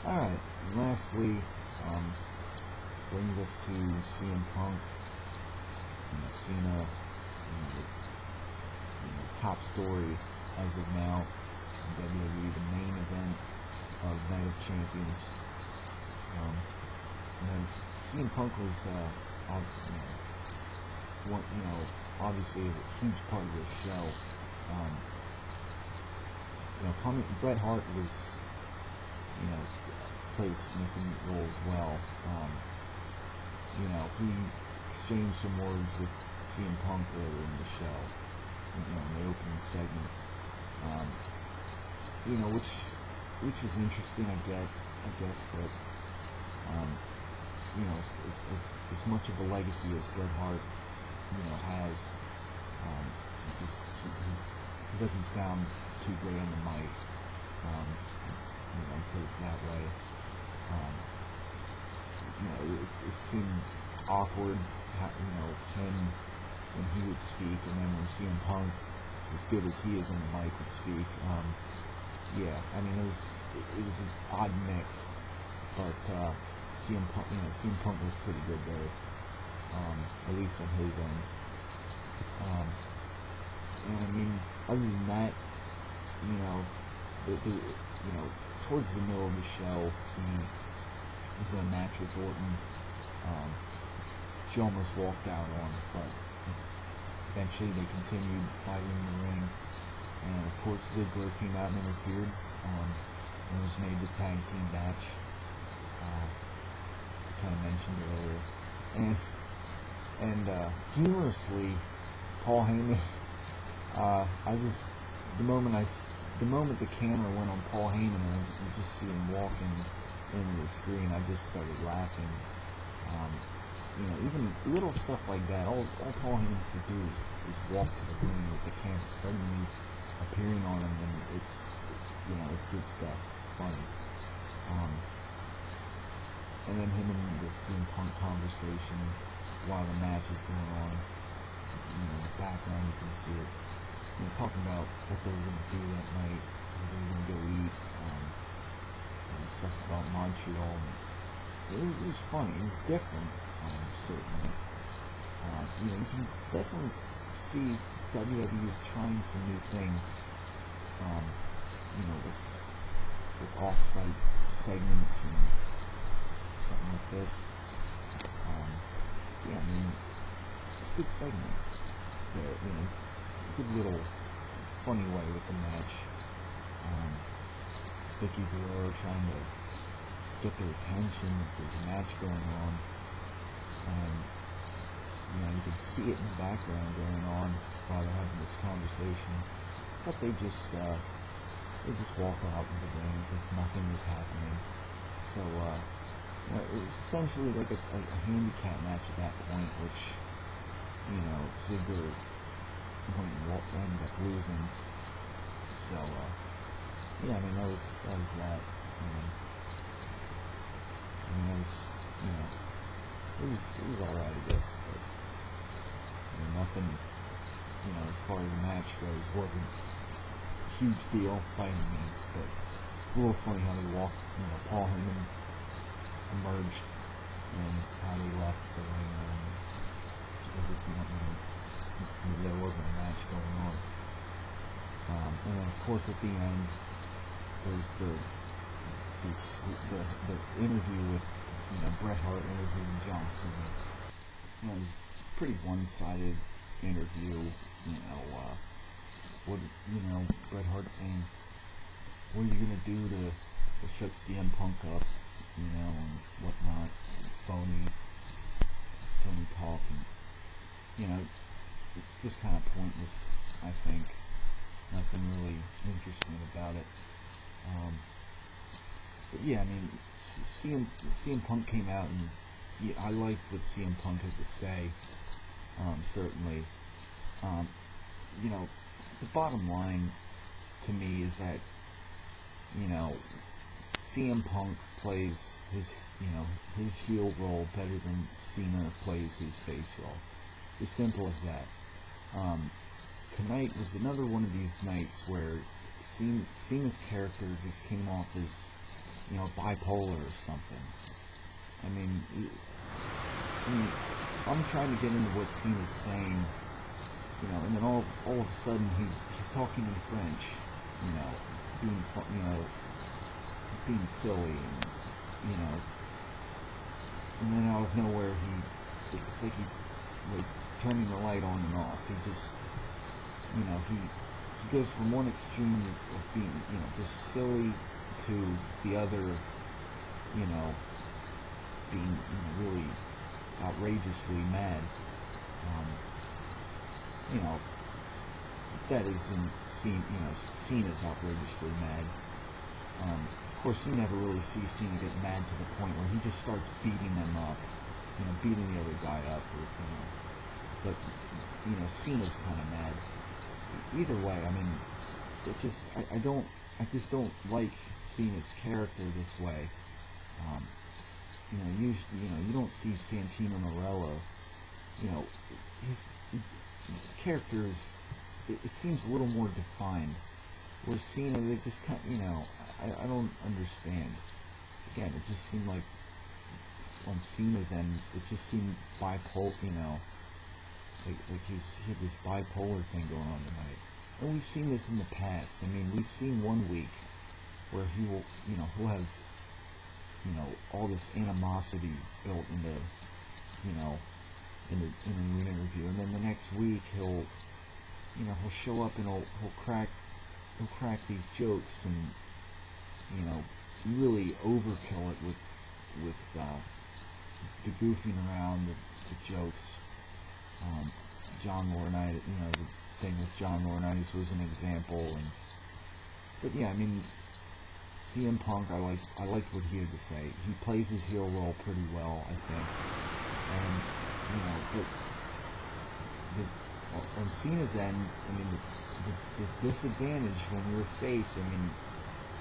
Alright, lastly, brings us to CM Punk. Cena, top story as of now in WWE, the main event of Night of Champions. CM Punk was, obviously a huge part of the show. Bret Hart was, played a significant role as well. He exchanged some words with CM Punk earlier in the show, in the opening segment. Which was interesting, I guess, but as much of a legacy as Bret Hart, has, he doesn't sound too great on the mic. Put it that way. It seemed awkward, him when he would speak, and then when CM Punk, as good as he is on the mic, would speak. It was an odd mix, but CM Punk was pretty good there, at least on his end. Other than that, towards the middle of the show, he was in a match with Orton. She almost walked out on it, but eventually they continued fighting in the ring, and of course Ziggler came out and interfered, and was made the tag team match. Kind of mentioned earlier, and humorously, Paul Heyman. The moment the camera went on Paul Heyman and you just see him walking into the screen, I just started laughing. Even little stuff like that. All Paul Heyman has to do is walk to the ring with the camera suddenly appearing on him, and it's good stuff. It's funny. And then him and the CM Punk conversation while the match is going on. In the background you can see it. Talking about what they were going to do that night, where they were going to go eat, and stuff about Montreal. It was funny. It was different, certainly. You can definitely see WWE is trying some new things. With off-site segments and something like this. Good segment. Good little funny way with the match. Vicky Guerrero trying to get their attention if there's a match going on, and you can see it in the background going on while they're having this conversation, but they just walk out of the ring as if nothing was happening. So it was essentially like a handicap match at that point, which Ziggler ended up losing. So that was that. It was alright, I guess, but nothing, as far as the match goes, wasn't a huge deal by any means, but it's a little funny how they walked, Paul Heyman emerged and how they left the ring, as if there wasn't a match going on. And then of course at the end there's the interview with Bret Hart interviewing John Cena. It was a pretty one-sided interview. Bret Hart saying, "What are you gonna do to shut CM Punk up?" And whatnot. Phony talk, and just kind of pointless, I think. Nothing really interesting about it. But yeah, CM Punk came out, and I liked what CM Punk had to say, certainly. The bottom line to me is that, CM Punk plays his heel role better than Cena plays his face role. As simple as that. Tonight was another one of these nights where Cena's character just came off as bipolar or something. I mean, I'm trying to get into what Cena's saying, and then all of a sudden he's talking in French, being silly, and then out of nowhere it's like like turning the light on and off. He just, he goes from one extreme of being, just silly to the other, being really outrageously mad. That isn't seen as outrageously mad. Of course, you never really see Cena get mad to the point where he just starts beating them up, beating the other guy up, but Cena's kind of mad. Either way, I mean, it just, I just don't like Cena's character this way. Usually, you don't see Santino Marella, his character is, it seems a little more defined. Where Cena, they just kind of, I don't understand. Again, it just seemed like, on Cena's end, it just seemed bipolar, like he had this bipolar thing going on tonight. And we've seen this in the past. I mean, we've seen one week where he will, he'll have, all this animosity built into, in an interview, and then the next week he'll show up and he'll crack these jokes and, really overkill it with the goofing around, the jokes. John Laurinaitis, the thing with John Laurinaitis was an example, but yeah, I mean, CM Punk, I liked what he had to say. He plays his heel role pretty well, I think, and on Cena's end, I mean, the disadvantage when you're a face, I mean,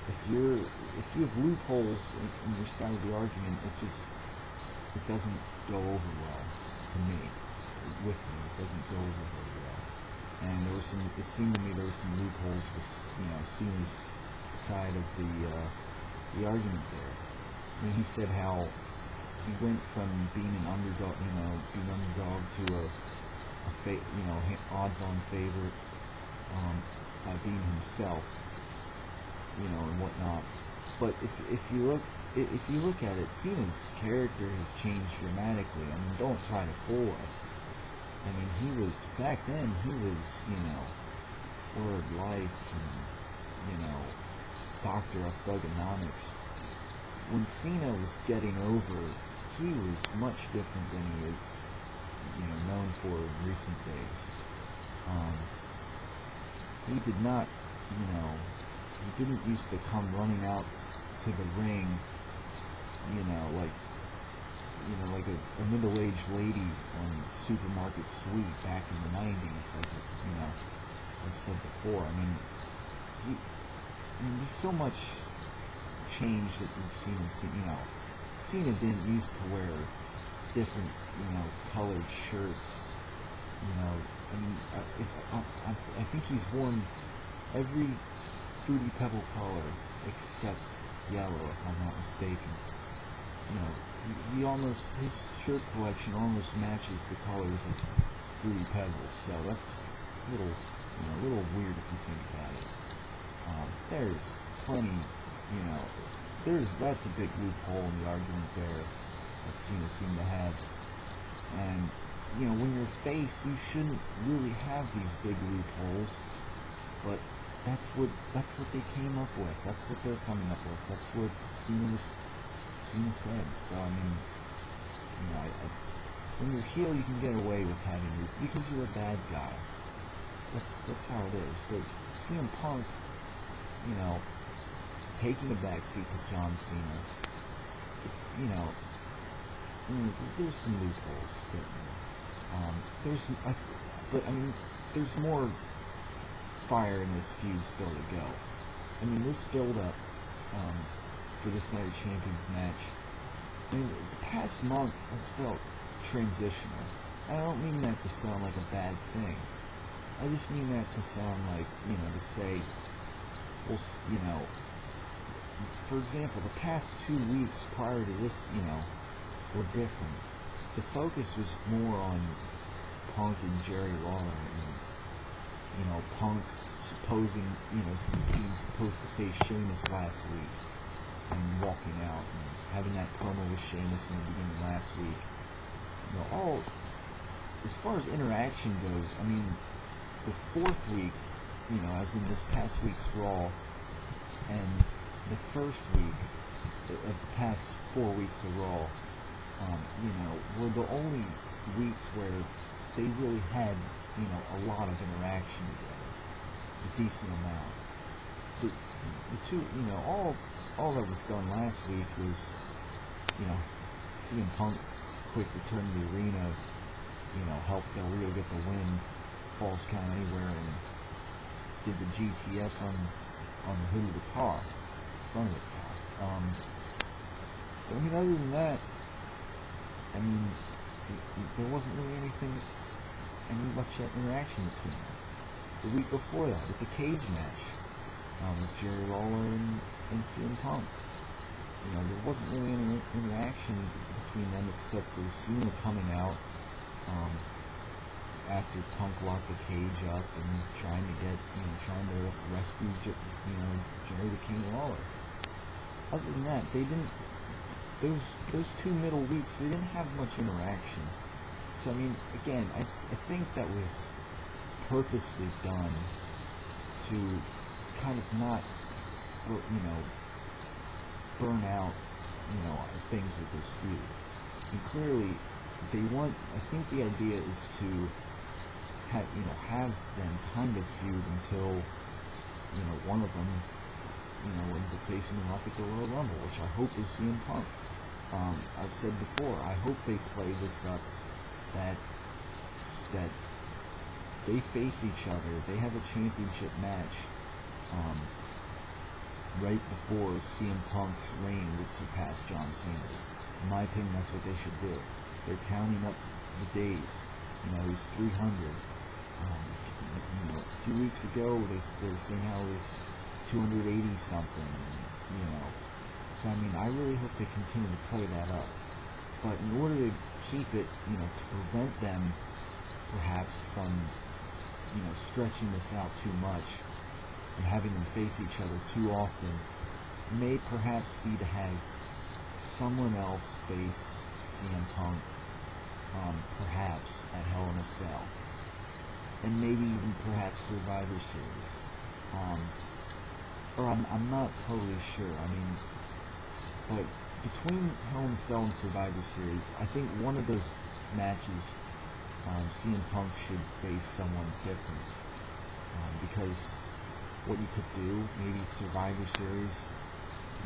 if you have loopholes in your side of the argument, it doesn't go over well to me. With me, it doesn't go over very well. And it seemed to me there were some loopholes with, Cena's side of the argument there. I mean, he said how he went from being an underdog, to a odds-on favorite, by being himself, and whatnot. But if you look at it, Cena's character has changed dramatically. I mean, don't try to fool us. I mean, back then, he was, Word Life and, Doctor of Thugonomics. When Cena was getting over, he was much different than he is, known for in recent days. He did not, he didn't used to come running out to the ring, like a middle-aged lady on Supermarket Sweep back in the 90s, like I've said before. I mean, there's so much change that we've seen in Cena. Cena didn't used to wear different, colored shirts. I mean, I think he's worn every Fruity Pebble color except yellow, if I'm not mistaken. His shirt collection almost matches the colors of Fruity Pebbles, so that's a little weird if you think about it. There's plenty, that's a big loophole in the argument there that Cena seemed to have. And, when you're a face, you shouldn't really have these big loopholes, but that's what they came up with. That's what they're coming up with. That's what Cena said. So, I mean, when you're heel, you can get away with having because you're a bad guy. That's how it is. But CM Punk, taking a backseat to John Cena, there's some loopholes, certainly. There's more fire in this feud still to go. I mean, this build-up for this Night of Champions match, I mean, the past month has felt transitional. I don't mean that to sound like a bad thing. I just mean that to sound like, to say, well, for example, the past 2 weeks prior to this, were different. The focus was more on Punk and Jerry Lawler, and Punk being supposed to face Sheamus last week and walking out and having that promo with Sheamus in the beginning of last week. All as far as interaction goes, I mean, the 4th week, as in this past week's Raw, and the first week of the past 4 weeks of Raw, were the only weeks where they really had, a lot of interaction together, a decent amount. The two, all that was done last week was, CM Punk quick return to the arena, helped Del Rio get the win, falls count anywhere, and did the GTS on the hood of the car, front of the car. But other than that, there wasn't really any much interaction between them. The week before that, with the cage match, with Jerry Lawler and CM Punk, there wasn't really any interaction between them except for Cena coming out after Punk locked the cage up and trying to rescue Jerry the King Lawler. Other than that, they didn't. Those 2 middle weeks, they didn't have much interaction. So again, I think that was purposely done to kind of not, burn out, things with this feud. And clearly, I think the idea is to have them kind of feud until, one of them, ends up facing them up at the Royal Rumble, which I hope is CM Punk. I've said before, I hope they play this up, that they face each other, they have a championship match, right before CM Punk's reign would surpass John Cena's. In my opinion, that's what they should do. They're counting up the days. He's 300. A few weeks ago, they were saying how it was 280 something. So I really hope they continue to play that up. But in order to keep it, to prevent them, perhaps from, stretching this out too much and having them face each other too often, may perhaps be to have someone else face CM Punk, perhaps at Hell in a Cell, and maybe even perhaps Survivor Series. Or I'm not totally sure. But between Hell in a Cell and Survivor Series, I think one of those matches, CM Punk should face someone different, because what you could do, maybe Survivor Series,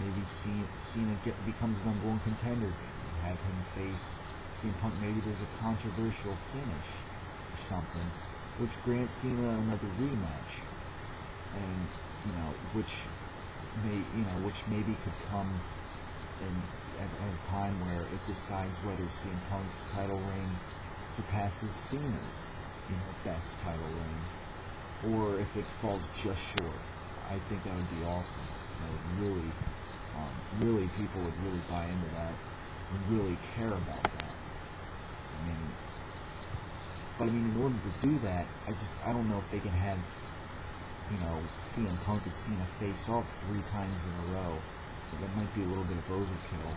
maybe Cena becomes the #1 contender, have him face CM Punk. Maybe there's a controversial finish or something, which grants Cena another rematch, and which maybe could come at a time where it decides whether CM Punk's title reign surpasses Cena's best title reign, or if it falls just short. I think that would be awesome. Really, people would really buy into that and really care about that. But in order to do that, I don't know if they can have, CM Punk and Cena face off 3 times in a row. That might be a little bit of overkill.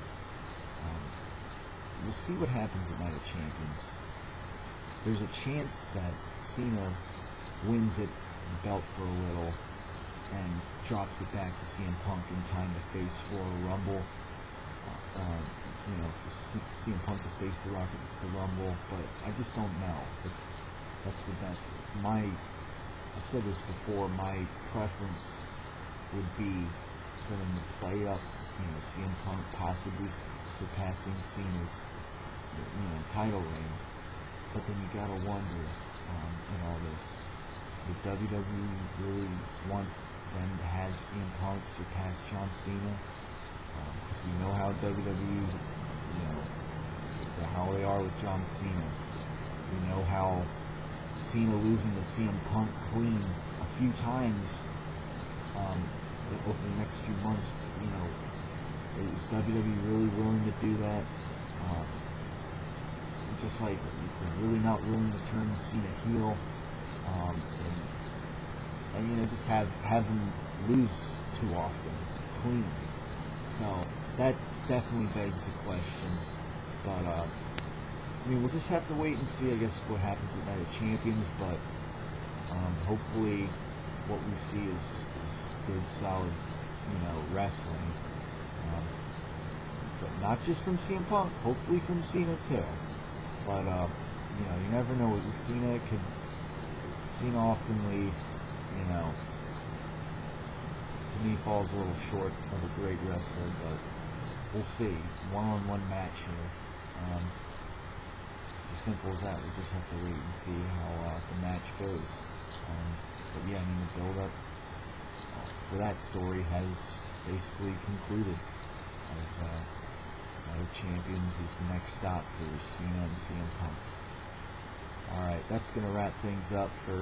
We'll see what happens at Night of Champions. There's a chance that Cena wins it, the belt for a little, and drops it back to CM Punk in time to face for a Rumble. CM Punk to face The Rock at the Rumble, but I just don't know if that's the best. I've said this before, my preference would be for them to play up, CM Punk possibly surpassing Cena's, title reign. But then you gotta wonder, in all this, would WWE really want them to have CM Punk surpass John Cena? Because we know how WWE, how they are with John Cena. We know how Cena losing to CM Punk clean a few times over the next few months you know, is WWE really willing to do that? Just like they're really not willing to turn Cena heel, and you know, just have him lose too often, clean. So that definitely begs the question. But I mean, we'll just have to wait and see, I guess, what happens at Night of Champions. But hopefully, what we see is good, solid, you know, wrestling. But not just from CM Punk, hopefully from Cena too. But you know, you never know. With Cena oftenly, you know, to me falls a little short of a great wrestler. But we'll see. One-on-one match here. It's as simple as that. We just have to wait and see how the match goes. But yeah, I mean, the build-up for that story has basically concluded. As Night of Champions is the next stop for Cena and CM Punk. Alright, that's going to wrap things up for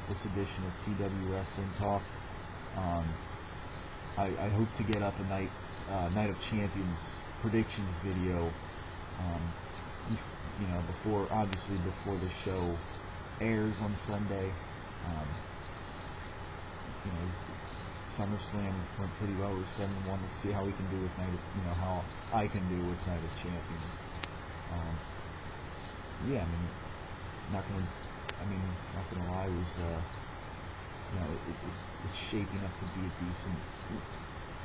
this edition of TW Wrestling Talk. I hope to get up a Night of Champions predictions video, you know, obviously before the show airs on Sunday. You know, SummerSlam went pretty well. We're 7-1. Let's see how we can do with how I can do with Night of Champions. Yeah, I mean, not gonna lie, it was you know, it's shaping up to be a decent,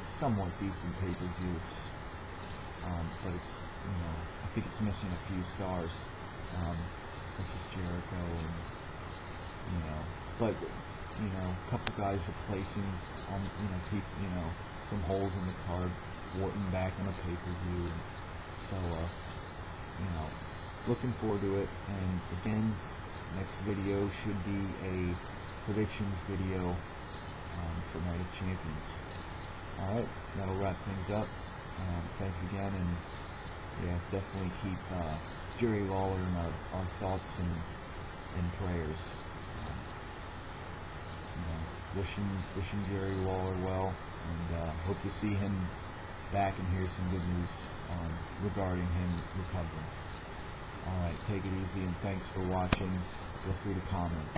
somewhat decent pay-per-view. It's but it's, you know, I think it's missing a few stars, such as Jericho, and you know, but you know, a couple guys replacing you know, some holes in the card, Orton back on a pay-per-view. So you know, looking forward to it. And again, next video should be a predictions video for Night of Champions. Alright, that'll wrap things up. Thanks again, and yeah, definitely keep Jerry Lawler in our thoughts and prayers. You know, wishing Jerry Lawler well, and hope to see him back and hear some good news regarding him recovering. Alright, take it easy, and thanks for watching. Feel free to comment.